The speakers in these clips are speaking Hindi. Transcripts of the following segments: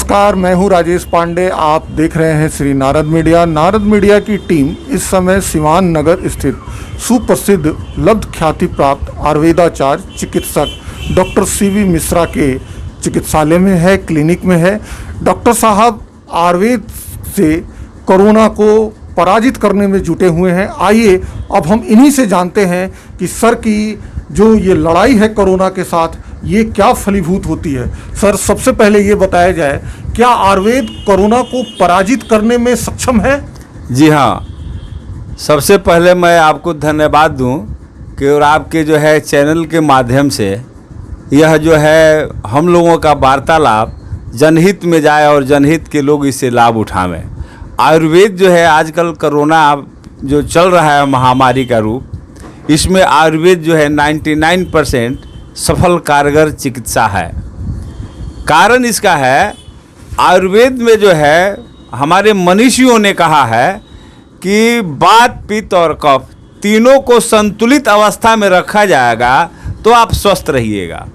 नमस्कार, मैं हूं राजेश पांडे। आप देख रहे हैं श्री नारद मीडिया। नारद मीडिया की टीम इस समय सिवान नगर स्थित सुप्रसिद्ध लब्ध ख्याति प्राप्त आयुर्वेदाचार्य चिकित्सक डॉक्टर सीवी मिश्रा के चिकित्सालय में है, क्लिनिक में है। डॉक्टर साहब आयुर्वेद से कोरोना को पराजित करने में जुटे हुए हैं। आइए अब हम इन्हीं से जानते हैं कि सर की जो ये लड़ाई है कोरोना के साथ, ये क्या फलीभूत होती है। सर, सबसे पहले ये बताया जाए, क्या आयुर्वेद कोरोना को पराजित करने में सक्षम है? जी हाँ, सबसे पहले मैं आपको धन्यवाद दूं कि और आपके जो है चैनल के माध्यम से यह जो है हम लोगों का वार्तालाप जनहित में जाए और जनहित के लोग इससे लाभ उठावें। आयुर्वेद जो है आजकल कोरोना जो चल रहा है महामारी का रूप, इसमें आयुर्वेद जो है 99% सफल कारगर चिकित्सा है। कारण इसका है, आयुर्वेद में जो है हमारे मनीषियों ने कहा है कि वात, पित्त और कफ तीनों को संतुलित अवस्था में रखा जाएगा तो आप स्वस्थ रहिएगा।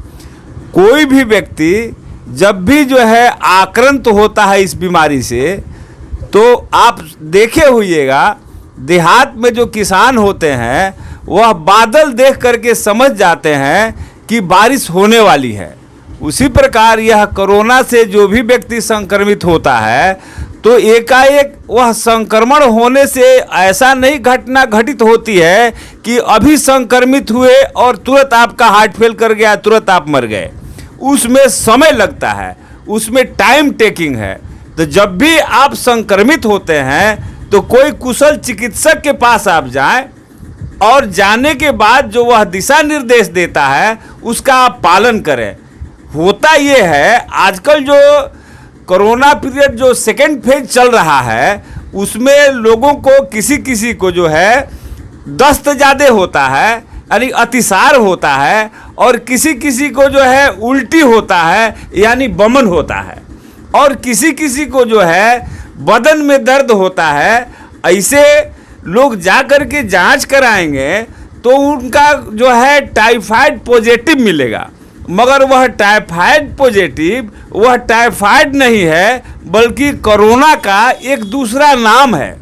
कोई भी व्यक्ति जब भी जो है आक्रांत होता है इस बीमारी से, तो आप देखे होइएगा देहात में जो किसान होते हैं वह बादल देख करके समझ जाते हैं कि बारिश होने वाली है। उसी प्रकार यह कोरोना से जो भी व्यक्ति संक्रमित होता है तो एकाएक वह संक्रमण होने से ऐसा नहीं घटना घटित होती है कि अभी संक्रमित हुए और तुरंत आपका हार्ट फेल कर गया, तुरंत आप मर गए। उसमें समय लगता है, उसमें टाइम टेकिंग है। तो जब भी आप संक्रमित होते हैं तो कोई कुशल चिकित्सक के पास आप जाएं और जाने के बाद जो वह दिशा निर्देश देता है उसका आप पालन करें। होता ये है, आजकल जो कोरोना पीरियड जो सेकेंड फेज चल रहा है उसमें लोगों को किसी किसी को जो है दस्त ज़्यादा होता है, यानी अतिसार होता है, और किसी किसी को जो है उल्टी होता है यानी बमन होता है, और किसी किसी को जो है बदन में दर्द होता है। ऐसे लोग जा कर के जांच कराएंगे तो उनका जो है टाइफाइड पॉजिटिव मिलेगा, मगर वह टाइफाइड पॉजिटिव वह टाइफाइड नहीं है बल्कि कोरोना का एक दूसरा नाम है।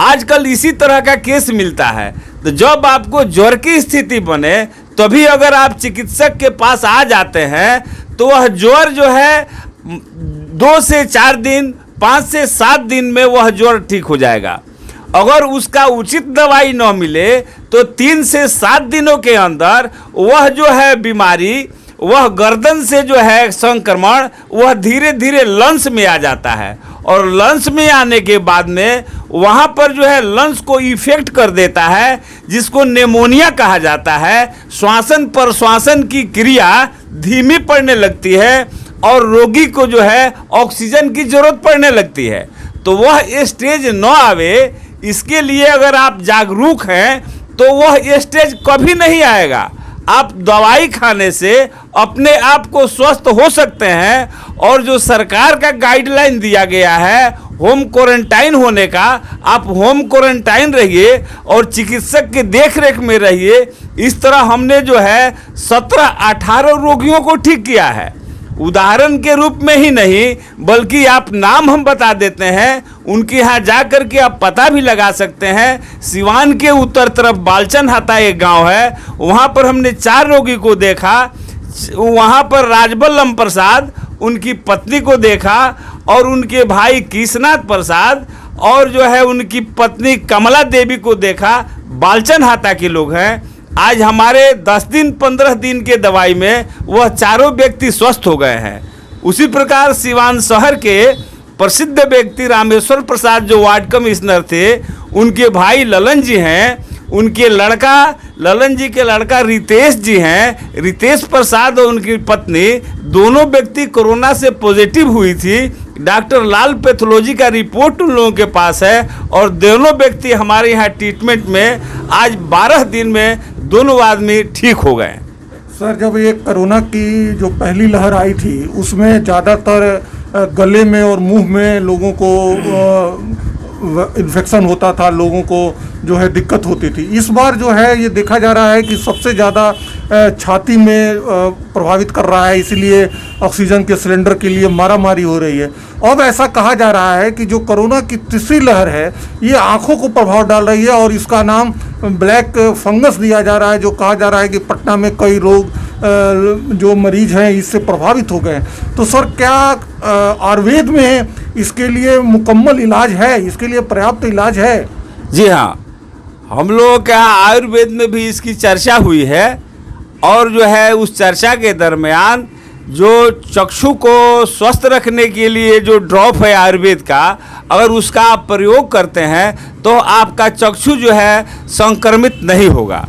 आजकल इसी तरह का केस मिलता है। तो जब आपको ज्वर की स्थिति बने तभी अगर आप चिकित्सक के पास आ जाते हैं तो वह ज्वर जो है 2 से 4 दिन, 5 से 7 दिन में वह ज्वर ठीक हो जाएगा। अगर उसका उचित दवाई न मिले तो 3 से 7 दिनों के अंदर वह जो है बीमारी, वह गर्दन से जो है संक्रमण वह धीरे धीरे लंग्स में आ जाता है, और लंग्स में आने के बाद में वहाँ पर जो है लंग्स को इफेक्ट कर देता है, जिसको निमोनिया कहा जाता है। श्वासन प्रश्वासन की क्रिया धीमी पड़ने लगती है और रोगी को जो है ऑक्सीजन की जरूरत पड़ने लगती है। तो वह स्टेज न आवे, इसके लिए अगर आप जागरूक हैं तो वह स्टेज कभी नहीं आएगा। आप दवाई खाने से अपने आप को स्वस्थ हो सकते हैं, और जो सरकार का गाइडलाइन दिया गया है होम क्वारंटाइन होने का, आप होम क्वारंटाइन रहिए और चिकित्सक के देखरेख में रहिए। इस तरह हमने जो है 17-18 रोगियों को ठीक किया है। उदाहरण के रूप में ही नहीं बल्कि आप नाम हम बता देते हैं, उनके यहाँ जा कर के आप पता भी लगा सकते हैं। सिवान के उत्तर तरफ बालचन हाता एक गांव है, वहाँ पर हमने 4 रोगी को देखा। वहाँ पर राजबल्लम प्रसाद, उनकी पत्नी को देखा, और उनके भाई कृष्णनाथ प्रसाद और जो है उनकी पत्नी कमला देवी को देखा। बालचन हाता के लोग हैं। आज हमारे 10 दिन 15 दिन के दवाई में वह चारों व्यक्ति स्वस्थ हो गए हैं। उसी प्रकार सिवान शहर के प्रसिद्ध व्यक्ति रामेश्वर प्रसाद जो वार्ड कमिश्नर थे, उनके भाई ललन जी हैं, उनके लड़का ललन जी के लड़का रितेश जी हैं। रितेश प्रसाद और उनकी पत्नी दोनों व्यक्ति कोरोना से पॉजिटिव हुई थी। डॉक्टर लाल पैथोलॉजी का रिपोर्ट उन लोगों के पास है, और दोनों व्यक्ति हमारे यहाँ ट्रीटमेंट में आज 12 दिन में दोनों आदमी ठीक हो गए। सर, जब ये कोरोना की जो पहली लहर आई थी उसमें ज़्यादातर गले में और मुंह में लोगों को इन्फेक्शन होता था, लोगों को जो है दिक्कत होती थी। इस बार जो है ये देखा जा रहा है कि सबसे ज़्यादा छाती में प्रभावित कर रहा है, इसलिए ऑक्सीजन के सिलेंडर के लिए मारामारी हो रही है। अब ऐसा कहा जा रहा है कि जो कोरोना की तीसरी लहर है ये आंखों को प्रभाव डाल रही है और इसका नाम ब्लैक फंगस दिया जा रहा है, जो कहा जा रहा है कि पटना में कई लोग जो मरीज हैं इससे प्रभावित हो गए। तो सर, क्या आयुर्वेद में इसके लिए मुकम्मल इलाज है, इसके लिए पर्याप्त इलाज है? जी हाँ, हम लोगों के यहाँ आयुर्वेद में भी इसकी चर्चा हुई है और जो है उस चर्चा के दरमियान जो चक्षु को स्वस्थ रखने के लिए जो ड्रॉप है आयुर्वेद का, अगर उसका आप प्रयोग करते हैं तो आपका चक्षु जो है संक्रमित नहीं होगा।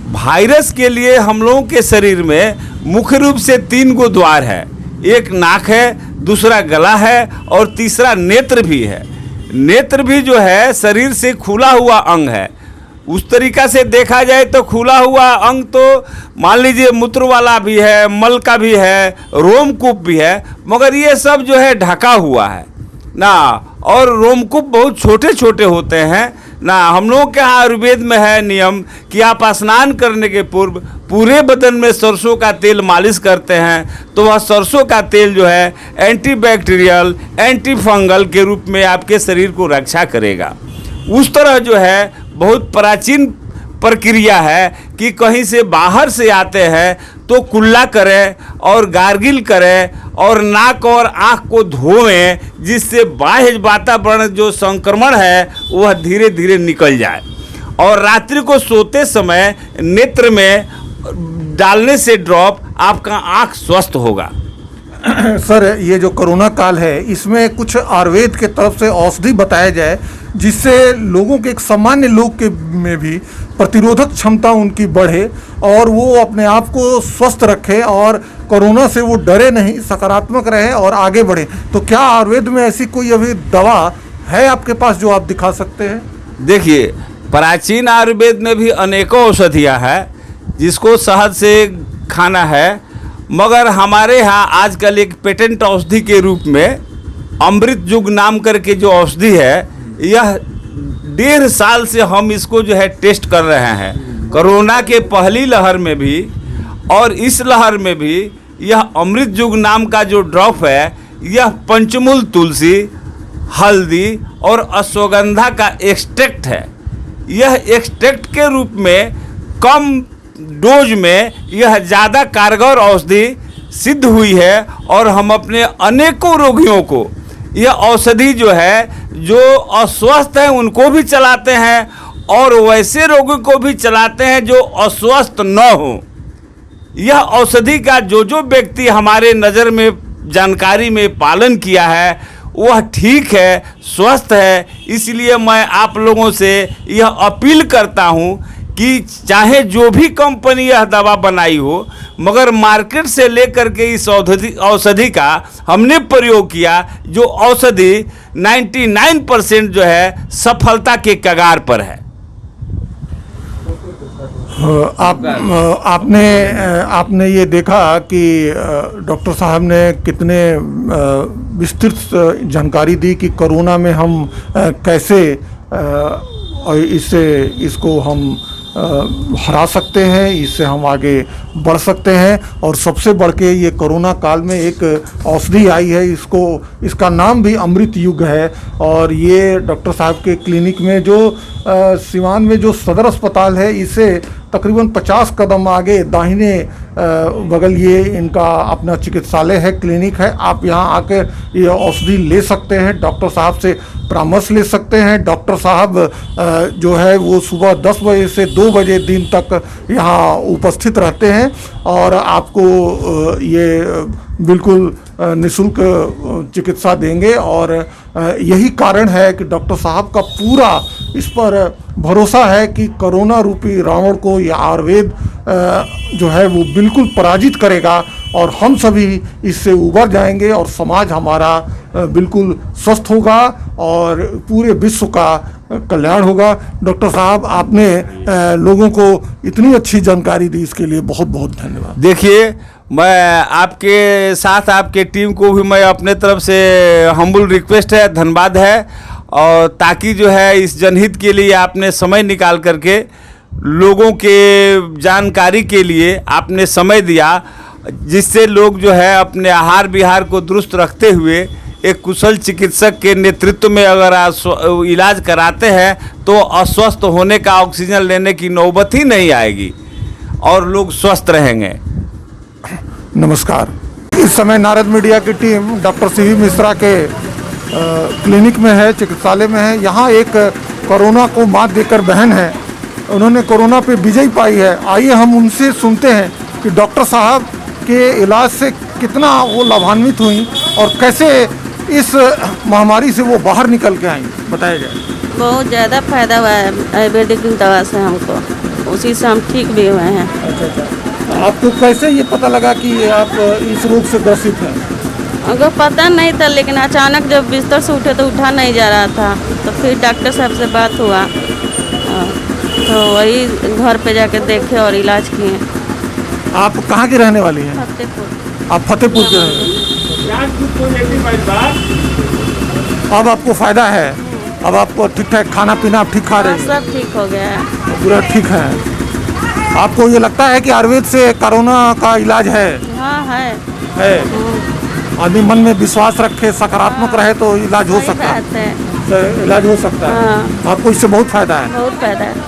वायरस के लिए हम लोगों के शरीर में मुख्य रूप से 3 गो द्वार है। एक नाक है, दूसरा गला है और तीसरा नेत्र भी है। नेत्र भी जो है शरीर से खुला हुआ अंग है। उस तरीक़ा से देखा जाए तो खुला हुआ अंग तो मान लीजिए मूत्र वाला भी है, मल का भी है, रोमकूप भी है, मगर ये सब जो है ढका हुआ है ना। और रोमकूप बहुत छोटे छोटे होते हैं ना। हम लोगों के यहाँ आयुर्वेद में है नियम कि आप स्नान करने के पूर्व पूरे बदन में सरसों का तेल मालिश करते हैं तो वह सरसों का तेल जो है एंटीबैक्टीरियल, एंटी फंगल के रूप में आपके शरीर को रक्षा करेगा। उस तरह जो है बहुत प्राचीन प्रक्रिया है कि कहीं से बाहर से आते हैं तो कुल्ला करें और गार्गिल करें और नाक और आँख को धोएं, जिससे बाह्य वातावरण जो संक्रमण है वह धीरे धीरे निकल जाए। और रात्रि को सोते समय नेत्र में डालने से ड्रॉप आपका आँख स्वस्थ होगा। सर, ये जो कोरोना काल है इसमें कुछ आयुर्वेद के तरफ से औषधि बताया जाए जिससे लोगों के, एक सामान्य लोग के में भी प्रतिरोधक क्षमता उनकी बढ़े और वो अपने आप को स्वस्थ रखें और कोरोना से वो डरे नहीं, सकारात्मक रहे और आगे बढ़े। तो क्या आयुर्वेद में ऐसी कोई अभी दवा है आपके पास जो आप दिखा सकते हैं? देखिए, प्राचीन आयुर्वेद में भी अनेकों औषधियाँ हैं जिसको शहद से खाना है, मगर हमारे यहाँ आजकल एक पेटेंट औषधि के रूप में अमृत युग नाम करके जो औषधि है, यह 1.5 साल से हम इसको जो है टेस्ट कर रहे हैं। कोरोना के पहली लहर में भी और इस लहर में भी यह अमृत युग नाम का जो ड्रॉप है, यह पंचमूल तुलसी, हल्दी और अश्वगंधा का एक्सट्रैक्ट है। यह एक्सट्रैक्ट के रूप में कम डोज में यह ज़्यादा कारगर औषधि सिद्ध हुई है और हम अपने अनेकों रोगियों को यह औषधि जो है, जो अस्वस्थ हैं उनको भी चलाते हैं और वैसे रोगी को भी चलाते हैं जो अस्वस्थ न हो। यह औषधि का जो व्यक्ति हमारे नज़र में जानकारी में पालन किया है वह ठीक है, स्वस्थ है। इसलिए मैं आप लोगों से यह अपील करता हूँ कि चाहे जो भी कंपनी यह दवा बनाई हो, मगर मार्केट से लेकर के इस औषधि का हमने प्रयोग किया, जो औषधि 99% जो है सफलता के कगार पर है। आपने ये देखा कि डॉक्टर साहब ने कितने विस्तृत जानकारी दी कि कोरोना में हम कैसे इसको हम हरा सकते हैं, इससे हम आगे बढ़ सकते हैं। और सबसे बढ़ के ये कोरोना काल में एक औषधि आई है, इसका नाम भी अमृत युग है। और ये डॉक्टर साहब के क्लिनिक में जो सिवान में जो सदर अस्पताल है, इससे तकरीबन 50 कदम आगे दाहिने बगल ये इनका अपना चिकित्सालय है, क्लिनिक है। आप यहाँ आकर ये औषधि ले सकते हैं, डॉक्टर साहब से परामर्श ले सकते हैं। डॉक्टर साहब जो है वो सुबह 10 बजे से 2 बजे दिन तक यहाँ उपस्थित रहते हैं और आपको ये बिल्कुल निःशुल्क चिकित्सा देंगे। और यही कारण है कि डॉक्टर साहब का पूरा इस पर भरोसा है कि कोरोना रूपी रावण को यह आयुर्वेद जो है वो बिल्कुल पराजित करेगा और हम सभी इससे उबर जाएंगे और समाज हमारा बिल्कुल स्वस्थ होगा और पूरे विश्व का कल्याण होगा। डॉक्टर साहब, आपने लोगों को इतनी अच्छी जानकारी दी, इसके लिए बहुत बहुत धन्यवाद। देखिए, मैं आपके साथ आपके टीम को भी मैं अपने तरफ से हम्बल रिक्वेस्ट है, धन्यवाद है। और ताकि जो है इस जनहित के लिए आपने समय निकाल करके लोगों के जानकारी के लिए आपने समय दिया, जिससे लोग जो है अपने आहार विहार को दुरुस्त रखते हुए एक कुशल चिकित्सक के नेतृत्व में अगर इलाज कराते हैं तो अस्वस्थ होने का, ऑक्सीजन लेने की नौबत ही नहीं आएगी और लोग स्वस्थ रहेंगे। नमस्कार। इस समय नारद मीडिया की टीम डॉक्टर सीवी मिश्रा के क्लिनिक में है, चिकित्सालय में है। यहाँ एक कोरोना को मात देकर बहन है, उन्होंने कोरोना पे विजय पाई है। आइए हम उनसे सुनते हैं कि डॉक्टर साहब के इलाज से कितना वो लाभान्वित हुई और कैसे इस महामारी से वो बाहर निकल के आई, बताया जाए। बहुत ज़्यादा फायदा हुआ है आयुर्वेदिक दवा से हमको, उसी से हम ठीक भी हुए हैं। अच्छा। आपको कैसे ये पता लगा कि आप इस रोग से ग्रसित हैं? हमको पता नहीं था, लेकिन अचानक जब बिस्तर से उठे तो उठा नहीं जा रहा था, तो फिर डॉक्टर साहब से बात हुआ, तो वही घर पे जाके देखे और इलाज किए। आप कहाँ की रहने वाली हैं? फतेहपुर। आप फतेहपुर के रहने वाली। अब आपको फायदा है, अब आपको ठीक ठाक खाना पीना आप ठीक खा रहे हैं? सब ठीक हो गया है, पूरा ठीक है। आपको ये लगता है कि आयुर्वेद से कोरोना का इलाज है? हाँ है। आदमी मन में विश्वास रखे, सकारात्मक रहे तो इलाज हो सही सकता बात है। है, इलाज हो सकता है। हाँ। आपको इससे बहुत फायदा है? बहुत फायदा है।